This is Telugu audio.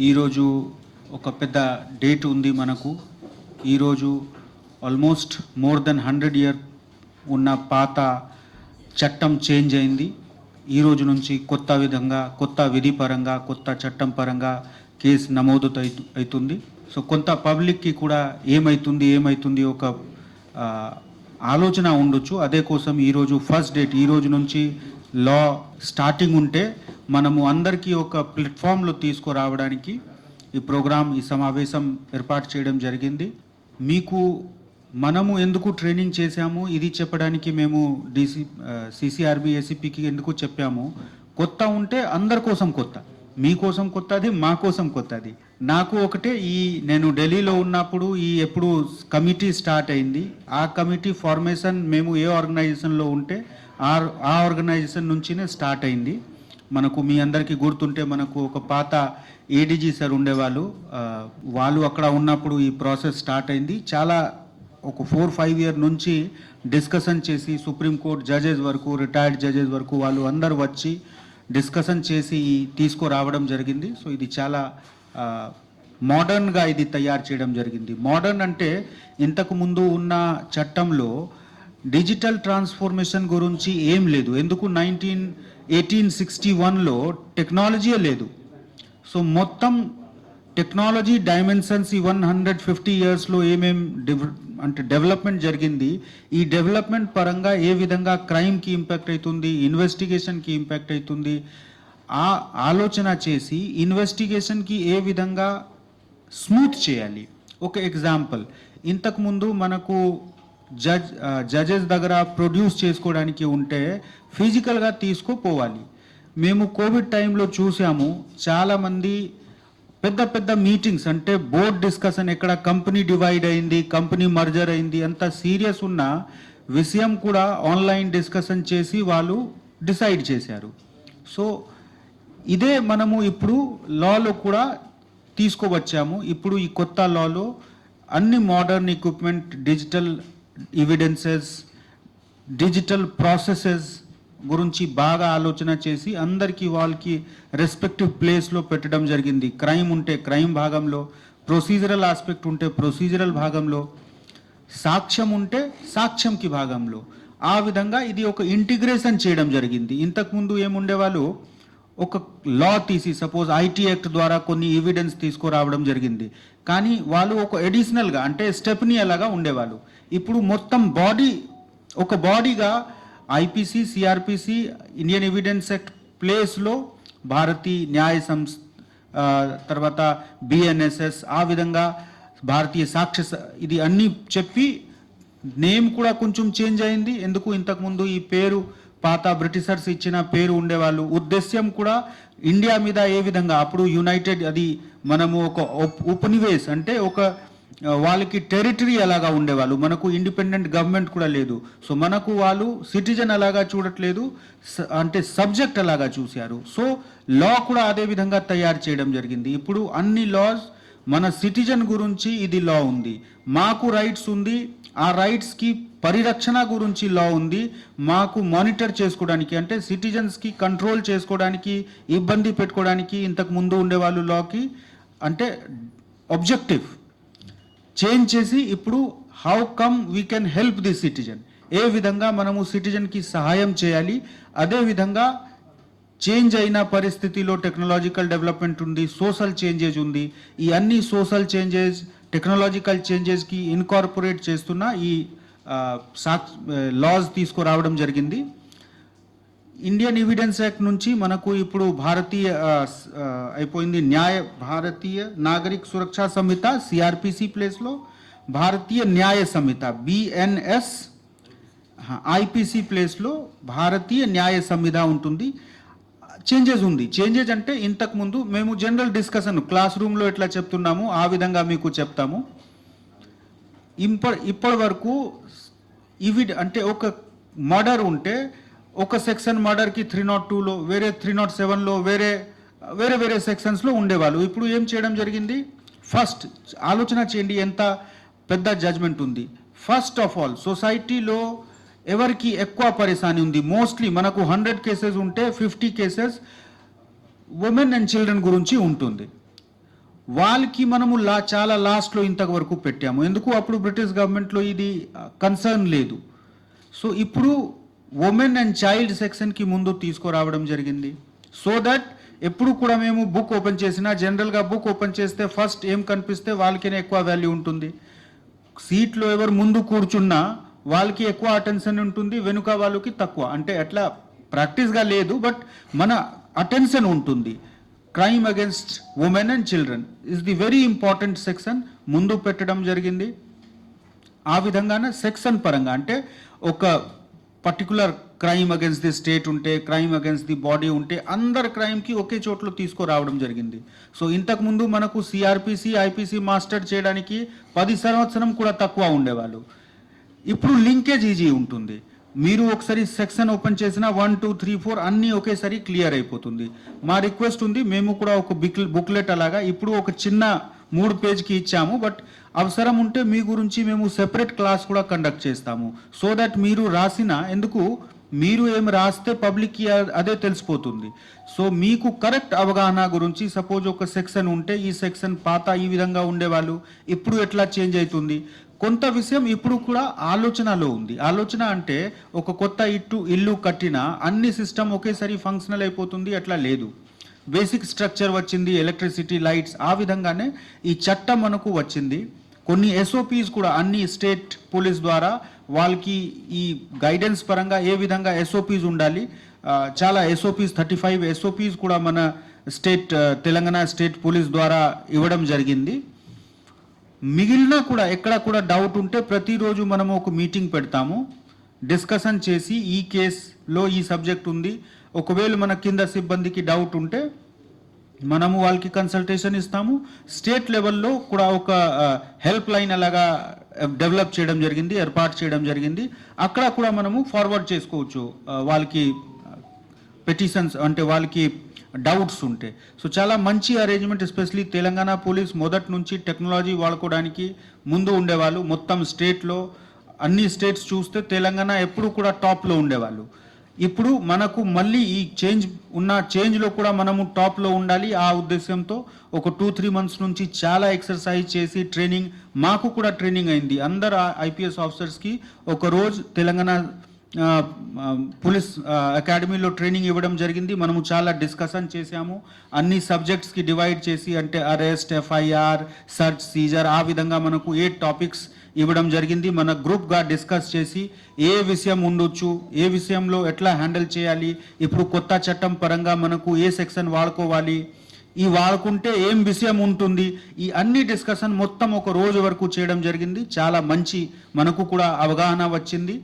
ఈరోజు ఒక పెద్ద డేట్ ఉంది మనకు. ఈరోజు ఆల్మోస్ట్ మోర్ దెన్ 100 ఇయర్ ఉన్న పాత చట్టం చేంజ్ అయింది. ఈ రోజు నుంచి కొత్త విధంగా, కొత్త విధి పరంగా, కొత్త చట్టం పరంగా కేసు నమోదు అవుతుంది. సో కొంత పబ్లిక్కి కూడా ఏమవుతుంది ఒక ఆలోచన ఉండొచ్చు. అదే కోసం ఈరోజు ఫస్ట్ డేట్, ఈ రోజు నుంచి లా స్టార్టింగ్ ఉంటే మనము అందరికీ ఒక ప్లాట్ఫామ్లో తీసుకురావడానికి ఈ ప్రోగ్రాం, ఈ సమావేశం ఏర్పాటు చేయడం జరిగింది. మీకు మనము ఎందుకు ట్రైనింగ్ చేశాము ఇది చెప్పడానికి మేము సిసిఆర్బి ఏసీపీకి ఎందుకు చెప్పాము. కొత్త ఉంటే అందరి కోసం కొత్త, మీకోసం కొత్తది, మా కోసం కొత్తది. నాకు ఒకటే, నేను ఢిల్లీలో ఉన్నప్పుడు ఎప్పుడు కమిటీ స్టార్ట్ అయింది, ఆ కమిటీ ఫార్మేషన్ మేము ఏ ఆర్గనైజేషన్లో ఉంటే ఆ ఆర్గనైజేషన్ నుంచినే స్టార్ట్ అయింది. మనకు మీ అందరికీ గుర్తుంటే మనకు ఒక పాత ఏడీజీ సార్ ఉండేవాళ్ళు, వాళ్ళు అక్కడ ఉన్నప్పుడు ఈ ప్రాసెస్ స్టార్ట్ అయింది. చాలా ఒక 4-5 ఇయర్ నుంచి డిస్కషన్ చేసి సుప్రీంకోర్టు జడ్జెస్ వరకు, రిటైర్డ్ జడ్జెస్ వరకు వాళ్ళు అందరు వచ్చి డిస్కషన్ చేసి తీసుకురావడం జరిగింది. సో ఇది చాలా మోడర్న్గా ఇది తయారు చేయడం జరిగింది. మోడర్న్ అంటే ఇంతకు ముందు ఉన్న చట్టంలో డిజిటల్ ట్రాన్స్ఫర్మేషన్ గురించి ఏం లేదు. ఎందుకు 1861లో టెక్నాలజీయే లేదు. సో మొత్తం టెక్నాలజీ డైమెన్షన్స్ ఈ 150 ఇయర్స్లో అంటే డెవలప్మెంట్ జరిగింది. ఈ డెవలప్మెంట్ పరంగా ఏ విధంగా క్రైమ్కి ఇంపాక్ట్ అవుతుంది, ఇన్వెస్టిగేషన్కి ఇంపాక్ట్ అవుతుంది, ఆ ఆలోచన చేసి ఇన్వెస్టిగేషన్కి ఏ విధంగా స్మూత్ చేయాలి. ఒక ఎగ్జాంపుల్, ఇంతకుముందు మనకు జడ్జెస్ దగ్గర ప్రొడ్యూస్ చేసుకోవడానికి ఉంటే ఫిజికల్గా తీసుకుపోవాలి. మేము కోవిడ్ టైంలో చూసాము, చాలామంది పెద్ద పెద్ద మీటింగ్స్ అంటే బోర్డ్ డిస్కషన్, ఎక్కడ కంపెనీ డివైడ్ అయింది, కంపెనీ మర్జర్ అయింది, అంత సీరియస్ ఉన్న విషయం కూడా ఆన్లైన్ డిస్కషన్ చేసి వాళ్ళు డిసైడ్ చేశారు. సో ఇదే మనము ఇప్పుడు లాలో కూడా తీసుకువచ్చాము. ఇప్పుడు ఈ కొత్త లాలో అన్ని modern equipment, digital evidences, digital processes గురించి బాగా ఆలోచన చేసి అందరికీ వాళ్ళకి రెస్పెక్టివ్ ప్లేస్లో పెట్టడం జరిగింది. క్రైమ్ ఉంటే క్రైమ్ భాగంలో, ప్రొసీజరల్ ఆస్పెక్ట్ ఉంటే ప్రొసీజరల్ భాగంలో, సాక్ష్యం ఉంటే సాక్ష్యంకి భాగంలో. ఆ విధంగా ఇది ఒక ఇంటిగ్రేషన్ చేయడం జరిగింది. ఇంతకుముందు ఏముండేవాళ్ళు, ఒక లా తీసి సపోజ్ ఐటీ యాక్ట్ ద్వారా కొన్ని ఎవిడెన్స్ తీసుకురావడం జరిగింది, కానీ వాళ్ళు ఒక అడిషనల్గా అంటే స్టెప్ని అలాగా ఉండేవాళ్ళు. ఇప్పుడు మొత్తం ఒక బాడీగా IPC, CrPC, Indian Evidence Act ప్లేస్లో భారతీయ న్యాయ సంస్థ, తర్వాత బిఎన్ఎస్ఎస్, ఆ విధంగా భారతీయ సాక్ష్య, ఇది అన్నీ చెప్పి నేమ్ కూడా కొంచెం చేంజ్ అయింది. ఎందుకు ఇంతకుముందు ఈ పేరు పాత బ్రిటిషర్స్ ఇచ్చిన పేరు ఉండేవాళ్ళు. ఉద్దేశ్యం కూడా ఇండియా మీద ఏ విధంగా, అప్పుడు యునైటెడ్, అది మనము ఒక ఉపనివేశ్ అంటే ఒక వాళ్ళకి టెరిటరీ అలాగా ఉండేవాళ్ళు. మనకు ఇండిపెండెంట్ గవర్నమెంట్ కూడా లేదు. సో మనకు వాళ్ళు సిటిజన్ అలాగా చూడట్లేదు, అంటే సబ్జెక్ట్ అలాగా చూశారు. సో లా కూడా అదే విధంగా తయారు చేయడం జరిగింది. ఇప్పుడు అన్ని లాస్ మన సిటిజన్ గురించి ఇది లా ఉంది, మాకు రైట్స్ ఉంది, ఆ రైట్స్కి పరిరక్షణ గురించి లా ఉంది, మాకు మానిటర్ చేసుకోవడానికి అంటే సిటిజన్స్కి కంట్రోల్ చేసుకోవడానికి, ఇబ్బంది పెట్టుకోవడానికి ఇంతకు ముందు ఉండేవాళ్ళు లాకి అంటే ఆబ్జెక్టివ్ చేంజ్ చేసి ఇప్పుడు how come we can help the citizen, ఏ విధంగా మనము సిటిజన్కి సహాయం చేయాలి. అదే విధంగా చేంజ్ అయిన పరిస్థితిలో టెక్నాలజికల్ డెవలప్మెంట్ ఉంది, సోషల్ చేంజెస్ ఉంది. ఈ అన్ని సోషల్ చేంజెస్, టెక్నాలజికల్ చేంజెస్కి ఇన్కార్పొరేట్ చేస్తున్న ఈ లాస్ తీసుకురావడం జరిగింది. ఇండియన్ ఎవిడెన్స్ యాక్ట్ నుంచి మనకు ఇప్పుడు అయిపోయింది భారతీయ నాగరిక సురక్షా సంహిత సిఆర్పిసి ప్లేస్లో భారతీయ న్యాయ సంహిత బిఎన్ఎస్, ఐపీసీ ప్లేస్లో భారతీయ న్యాయ సంహిత ఉంటుంది. చేంజెస్ ఉంది. చేంజెస్ అంటే ఇంతకుముందు మేము జనరల్ డిస్కషన్ క్లాస్ రూమ్లో ఎట్లా చెప్తున్నాము ఆ విధంగా మీకు చెప్తాము. ఇప్పటి వరకు అంటే ఒక మర్డర్ ఉంటే ఒక సెక్షన్ మర్డర్కి 302లో, వేరే 307లో, వేరే సెక్షన్స్లో ఉండేవాళ్ళు. ఇప్పుడు ఏం చేయడం జరిగింది, ఫస్ట్ ఆలోచన చేయండి ఎంత పెద్ద జడ్జ్మెంట్ ఉంది. ఫస్ట్ ఆఫ్ ఆల్ సొసైటీలో ఎవరికి ఎక్కువ పరేషాని ఉంది, మోస్ట్లీ మనకు 100 కేసెస్ ఉంటే 50 కేసెస్ ఉమెన్ అండ్ చిల్డ్రన్ గురించి ఉంటుంది. వాళ్ళకి మనము చాలా లాస్ట్లో ఇంతవరకు పెట్టాము. ఎందుకు అప్పుడు బ్రిటిష్ గవర్నమెంట్లో ఇది కన్సర్న్ లేదు. సో ఇప్పుడు ఉమెన్ అండ్ చైల్డ్ సెక్షన్కి ముందు తీసుకురావడం జరిగింది. సో దట్ ఎప్పుడు కూడా మేము బుక్ ఓపెన్ చేసినా జనరల్గా బుక్ ఓపెన్ చేస్తే ఫస్ట్ ఏం కనిపిస్తే వాళ్ళకినే ఎక్కువ వాల్యూ ఉంటుంది. సీట్లో ఎవరు ముందు కూర్చున్నా వాళ్ళకి ఎక్కువ అటెన్షన్ ఉంటుంది, వెనుక వాళ్ళకి తక్కువ. అంటే అట్లా ప్రాక్టీస్గా లేదు, బట్ మన అటెన్షన్ ఉంటుంది. Crime against women and children is the very important section ముందు పెట్టడం జరిగింది. ఆ విధంగానే సెక్షన్ పరంగా అంటే ఒక particular crime against the state ఉంటే, క్రైమ్ అగేన్స్ట్ ది బాడీ ఉంటే అందరు క్రైమ్కి ఒకే చోట్ల తీసుకురావడం జరిగింది. సో ఇంతకుముందు మనకు సిఆర్పిసి ఐపీసీ మాస్టర్ చేయడానికి 10 సంవత్సరం కూడా తక్కువ ఉండేవాళ్ళు. ఇప్పుడు లింకేజ్ ఈజీ ఉంటుంది. మీరు ఒకసారి సెక్షన్ ఓపెన్ చేసిన 1, 2, 3, 4 అన్నీ ఒకేసారి క్లియర్ అయిపోతుంది. మా రిక్వెస్ట్ ఉంది, మేము కూడా ఒక బుక్లెట్ అలాగా ఇప్పుడు ఒక చిన్న 3 పేజ్కి ఇచ్చాము, బట్ అవసరం ఉంటే మీ గురించి మేము సెపరేట్ క్లాస్ కూడా కండక్ట్ చేస్తాము. సో దట్ మీరు రాసిన ఎందుకు మీరు ఏం రాస్తే పబ్లిక్కి అదే తెలిసిపోతుంది. సో మీకు కరెక్ట్ అవగాహన గురించి సపోజ్ ఒక సెక్షన్ ఉంటే ఈ సెక్షన్ పాత ఈ విధంగా ఉండేవాళ్ళు ఇప్పుడు ఎట్లా చేంజ్ అవుతుంది, కొంత విషయం ఇప్పుడు కూడా ఆలోచనలో ఉంది. ఆలోచన అంటే ఒక కొత్త ఇల్లు కట్టినా అన్ని సిస్టమ్ ఒకేసారి ఫంక్షనల్ అయిపోతుంది అట్లా లేదు. బేసిక్ స్ట్రక్చర్ వచ్చింది, ఎలక్ట్రిసిటీ, లైట్స్, ఆ విధంగానే ఈ చట్టం మనకు వచ్చింది. కొన్ని ఎస్ఓపీస్ కూడా అన్ని స్టేట్ పోలీస్ ద్వారా వాళ్ళకి ఈ గైడెన్స్ పరంగా ఏ విధంగా ఎస్ఓపీస్ ఉండాలి, చాలా ఎస్ఓపీస్ 35 ఎస్ఓపీస్ కూడా మన తెలంగాణ స్టేట్ పోలీస్ ద్వారా ఇవ్వడం జరిగింది. మిగిలిన కూడా ఎక్కడ కూడా డౌట్ ఉంటే ప్రతిరోజు మనము ఒక మీటింగ్ పెడతాము, డిస్కషన్ చేసి ఈ కేసులో ఈ సబ్జెక్ట్ ఉంది, ఒకవేళ మన కింద సిబ్బందికి డౌట్ ఉంటే మనము వాళ్ళకి కన్సల్టేషన్ ఇస్తాము. స్టేట్ లెవెల్లో కూడా ఒక హెల్ప్ లైన్ అలాగా డెవలప్ చేయడం జరిగింది, ఏర్పాటు చేయడం జరిగింది. అక్కడ కూడా మనము ఫార్వర్డ్ చేసుకోవచ్చు వాళ్ళకి పెటిషన్స్ అంటే వాళ్ళకి డౌట్స్ ఉంటే. సో చాలా మంచి అరేంజ్మెంట్. ఎస్పెషలీ తెలంగాణ పోలీస్ మొదటి నుంచి టెక్నాలజీ వాడుకోవడానికి ముందు ఉండేవాళ్ళు. మొత్తం స్టేట్లో అన్ని స్టేట్స్ చూస్తే తెలంగాణ ఎప్పుడు కూడా టాప్లో ఉండేవాళ్ళు. ఇప్పుడు మనకు మళ్ళీ ఈ చేంజ్లో కూడా మనము టాప్లో ఉండాలి. ఆ ఉద్దేశంతో ఒక 2-3 మంత్స్ నుంచి చాలా ఎక్సర్సైజ్ చేసి ట్రైనింగ్, మాకు కూడా ట్రైనింగ్ అయింది. అందరు ఐపీఎస్ ఆఫీసర్స్కి ఒక రోజు తెలంగాణ పోలీస్ అకాడమీలో ట్రైనింగ్ ఇవ్వడం జరిగింది. మనము చాలా డిస్కషన్ చేశాము, అన్ని సబ్జెక్ట్స్కి డివైడ్ చేసి, అంటే అరెస్ట్, ఎఫ్ఐఆర్, సర్చ్, సీజర్, ఆ విధంగా మనకు 8 టాపిక్స్ ఇవ్వడం జరిగింది. మన గ్రూప్గా డిస్కస్ చేసి ఏ విషయం ఉండొచ్చు, ఏ విషయంలో ఎట్లా హ్యాండిల్ చేయాలి, ఇప్పుడు కొత్త చట్టం పరంగా మనకు ఏ సెక్షన్ వాడుకోవాలి, ఈ వాడుకుంటే ఏం విషయం ఉంటుంది, ఈ అన్ని డిస్కషన్ మొత్తం ఒక రోజు వరకు చేయడం జరిగింది. చాలా మంచి మనకు కూడా అవగాహన వచ్చింది.